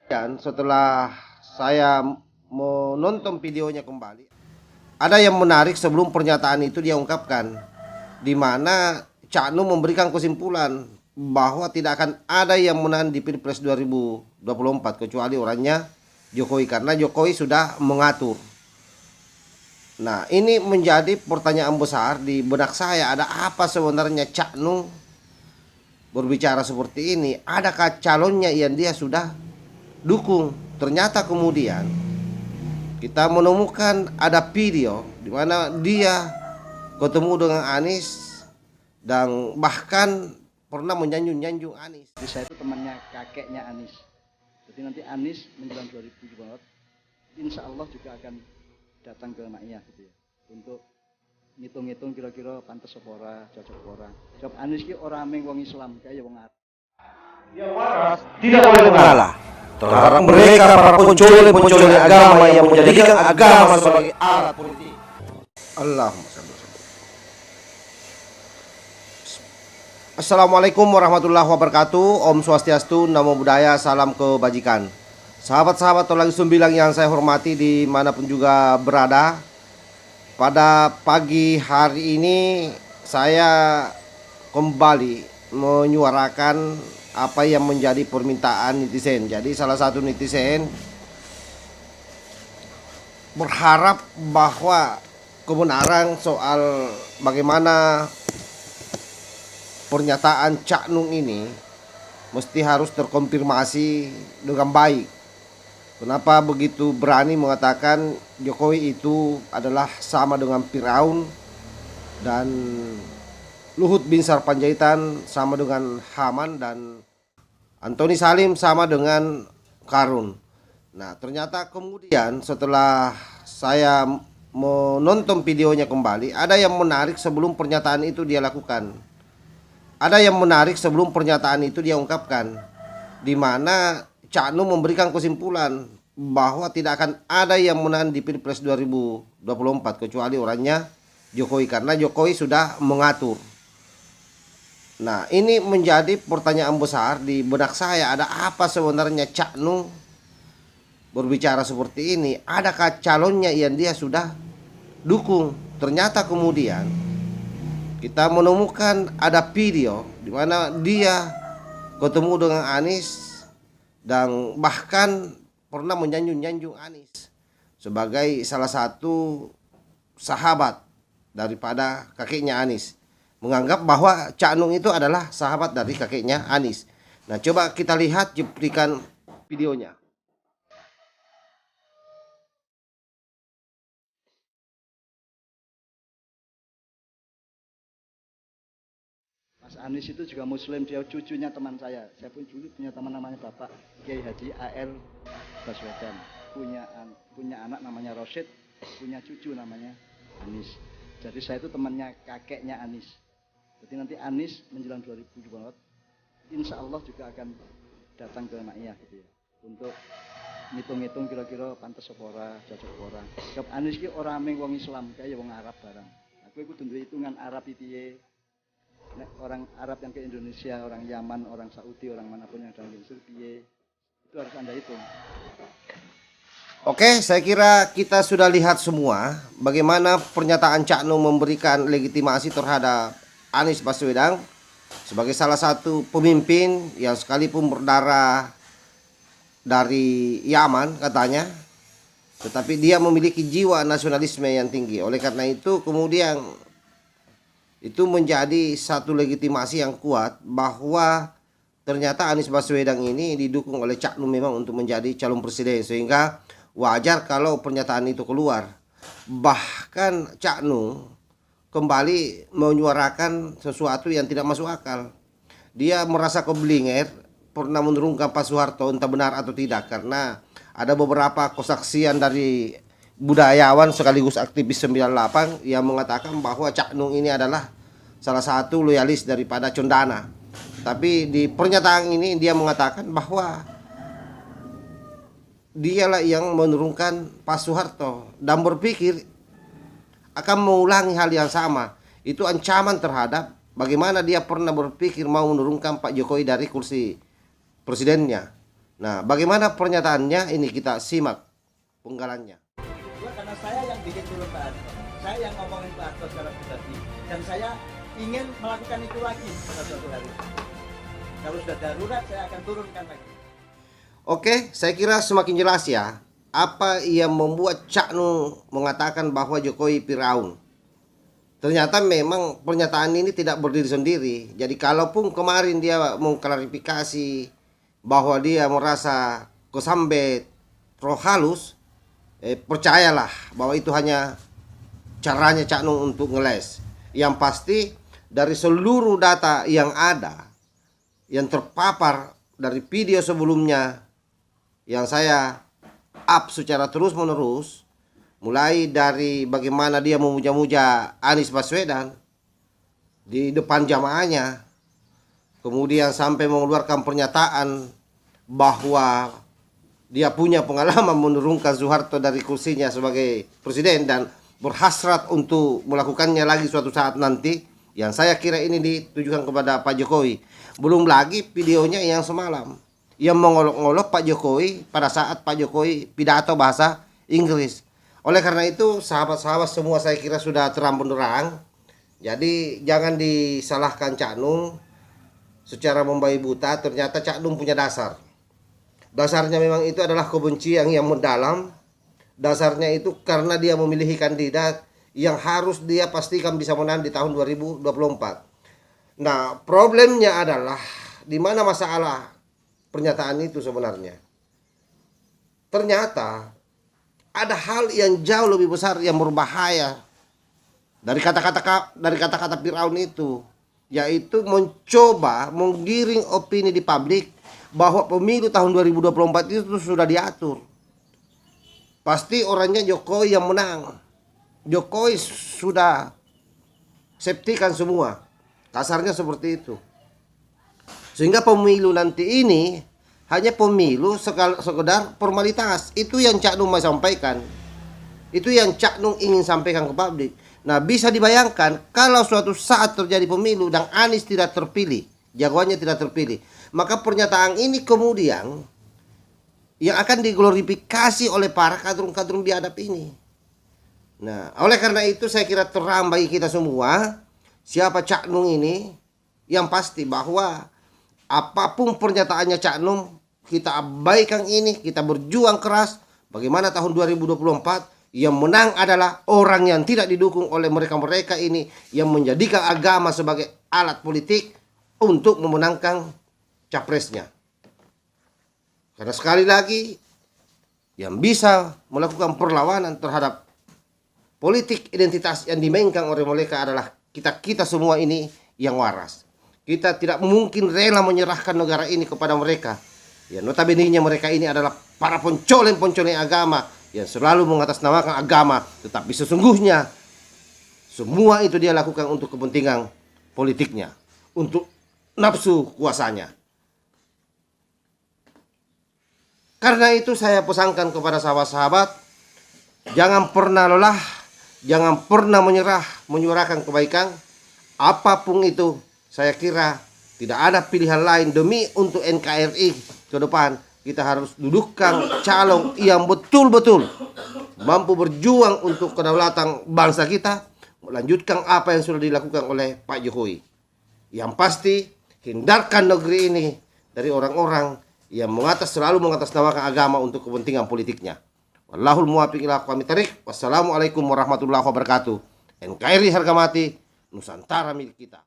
Dan setelah saya menonton videonya kembali, ada yang menarik sebelum pernyataan itu dia ungkapkan, di mana Cak Nun memberikan kesimpulan bahwa tidak akan ada yang menang di Pilpres 2024 kecuali orangnya Jokowi, karena Jokowi sudah mengatur. Nah, ini menjadi pertanyaan besar di benak saya, ada apa sebenarnya Cak Nun berbicara seperti ini? Adakah calonnya yang dia sudah dukung? Ternyata kemudian kita menemukan ada video di mana dia ketemu dengan Anies dan bahkan pernah menyanjung-nyanjung Anies. Jadi saya itu temannya kakeknya Anies. Jadi nanti Anies menjelang 2024, insya Allah juga akan datang ke Maiyah gitu ya, untuk ngitung-ngitung kira-kira pantas apa ora, cocok apa ora. Jawab Anies ki ora meng wong Islam, kaya wong Arab. Yang waras tidak boleh mengalah terhadap mereka para penculik agama yang menjadikan agama sebagai alat politik. Allahumma shalli ala Muhammad. Assalamualaikum warahmatullahi wabarakatuh. Om Swastiastu, Namo Buddhaya, salam kebajikan. Sahabat-sahabat Tolagi Sembilang yang saya hormati dimanapun juga berada, pada pagi hari ini saya kembali menyuarakan apa yang menjadi permintaan netizen. Jadi salah satu netizen berharap bahwa kebenaran soal bagaimana pernyataan Cak Nun ini mesti harus terkonfirmasi dengan baik. Kenapa begitu berani mengatakan Jokowi itu adalah sama dengan Firaun dan Luhut bin Sarpanjaitan sama dengan Haman dan Antoni Salim sama dengan Karun. Nah, ternyata kemudian setelah saya menonton videonya kembali, ada yang menarik sebelum pernyataan itu dia lakukan. Ada yang menarik sebelum pernyataan itu dia ungkapkan, di mana Cak Nun memberikan kesimpulan bahwa tidak akan ada yang menang di Pilpres 2024 kecuali orangnya Jokowi, karena Jokowi sudah mengatur. Nah, ini menjadi pertanyaan besar di benak saya, ada apa sebenarnya Cak Nun berbicara seperti ini? Adakah calonnya yang dia sudah dukung? Ternyata kemudian kita menemukan ada video di mana dia ketemu dengan Anies dan bahkan pernah menyanjung-nyanjung Anies sebagai salah satu sahabat daripada kakeknya Anies, menganggap bahwa Cak Nun itu adalah sahabat dari kakeknya Anies. Nah, coba kita lihat cuplikan videonya. Mas Anies itu juga Muslim, dia cucunya teman saya. Saya pun dulu punya teman namanya Bapak Kiai Haji A.R. Baswedan. Punya anak namanya Rosid, punya cucu namanya Anies. Jadi saya itu temannya kakeknya Anies. Jadi nanti Anies menjelang 2024, insya Allah juga akan datang ke Maiyah gitu ya, untuk ngitung-ngitung kira-kira pantas apa ora, cocok apa ora. Jawab Anies ki ora meng wong Islam, kaya wong Arab barang. Aku ikut duwe hitungan Arab piye. Orang Arab yang ke Indonesia, orang Yaman, orang Saudi, orang manapun yang datang ke Indonesia, itu harus Anda hitung. Oke, saya kira kita sudah lihat semua bagaimana pernyataan Cak Nun memberikan legitimasi terhadap Anies Baswedan sebagai salah satu pemimpin yang sekalipun berdarah dari Yaman katanya, tetapi dia memiliki jiwa nasionalisme yang tinggi. Oleh karena itu kemudian itu menjadi satu legitimasi yang kuat bahwa ternyata Anies Baswedan ini didukung oleh Cak Nun memang untuk menjadi calon presiden, sehingga wajar kalau pernyataan itu keluar. Bahkan Cak Nun kembali menyuarakan sesuatu yang tidak masuk akal. Dia merasa keblinger pernah menurunkan Pak Soeharto, entah benar atau tidak, karena ada beberapa kesaksian dari budayawan sekaligus aktivis 98 yang mengatakan bahwa Cak Nun ini adalah salah satu loyalis daripada Condana. Tapi di pernyataan ini dia mengatakan bahwa dialah yang menurunkan Pak Soeharto dan berpikir akan mengulangi hal yang sama. Itu ancaman terhadap bagaimana dia pernah berpikir mau menurunkan Pak Jokowi dari kursi presidennya. Nah, bagaimana pernyataannya ini kita simak penggalannya. Karena saya yang bikin turun Pak Harto, saya yang ngomongin Pak Harto secara pribadi, dan saya ingin melakukan itu lagi pada suatu hari. Kalau sudah darurat, saya akan turunkan lagi. Oke, saya kira semakin jelas ya apa yang membuat Cak Nung mengatakan bahwa Jokowi Firaun. Ternyata memang pernyataan ini tidak berdiri sendiri. Jadi kalaupun kemarin dia mengklarifikasi bahwa dia merasa kesambet roh halus, percayalah bahwa itu hanya caranya Cak Nung untuk ngeles. Yang pasti dari seluruh data yang ada, yang terpapar dari video sebelumnya yang saya up secara terus menerus, mulai dari bagaimana dia memuja-muja Anies Baswedan di depan jamaahnya, kemudian sampai mengeluarkan pernyataan bahwa dia punya pengalaman menurunkan Soeharto dari kursinya sebagai presiden dan berhasrat untuk melakukannya lagi suatu saat nanti. Yang saya kira ini ditujukan kepada Pak Jokowi. Belum lagi videonya yang semalam yang mengolok-olok Pak Jokowi pada saat Pak Jokowi pidato bahasa Inggris. Oleh karena itu sahabat-sahabat semua saya kira sudah terang benderang. Jadi jangan disalahkan Cak Nung secara membabi buta. Ternyata Cak Nung punya dasar. Dasarnya memang itu adalah kebencian yang mendalam. Dasarnya itu karena dia memilih kandidat yang harus dia pastikan bisa menang di tahun 2024. Nah, problemnya adalah di mana masalah pernyataan itu sebenarnya. Ternyata ada hal yang jauh lebih besar yang berbahaya dari kata-kata Firaun itu, yaitu mencoba menggiring opini di publik bahwa pemilu tahun 2024 itu sudah diatur. Pasti orangnya Jokowi yang menang. Jokowi sudah septikan semua. Kasarnya seperti itu. Sehingga pemilu nanti ini hanya pemilu sekedar formalitas. Itu yang Cak Nung mau sampaikan. Itu yang Cak Nung ingin sampaikan ke publik. Nah, bisa dibayangkan kalau suatu saat terjadi pemilu dan Anies tidak terpilih, jagoannya tidak terpilih, maka pernyataan ini kemudian yang akan diglorifikasi oleh para kadrun-kadrun biadab ini. Nah, oleh karena itu saya kira terang bagi kita semua siapa Cak Nung ini. Yang pasti bahwa apapun pernyataannya Cak Nung, kita abaikan ini, kita berjuang keras. Bagaimana tahun 2024 yang menang adalah orang yang tidak didukung oleh mereka-mereka ini yang menjadikan agama sebagai alat politik untuk memenangkan capresnya. Karena sekali lagi yang bisa melakukan perlawanan terhadap politik identitas yang dimainkan oleh mereka adalah kita semua ini yang waras. Kita tidak mungkin rela menyerahkan negara ini kepada mereka. Ya, notabene-nya mereka ini adalah para pencoleng-pencoleng agama yang selalu mengatasnamakan agama, tetapi sesungguhnya semua itu dia lakukan untuk kepentingan politiknya, untuk nafsu kuasanya. Karena itu saya pesankan kepada sahabat-sahabat, jangan pernah lelah, jangan pernah menyerah menyuarakan kebaikan. Apapun itu, saya kira tidak ada pilihan lain demi untuk NKRI ke depan. Kita harus dudukkan calon yang betul-betul mampu berjuang untuk kedaulatan bangsa kita, melanjutkan apa yang sudah dilakukan oleh Pak Jokowi. Yang pasti, hindarkan negeri ini dari orang-orang yang selalu mengatasnamakan agama untuk kepentingan politiknya. Wallahul muwaffiq ila aqwamit thoriq. Wassalamualaikum warahmatullahi wabarakatuh. NKRI harga mati, Nusantara milik kita.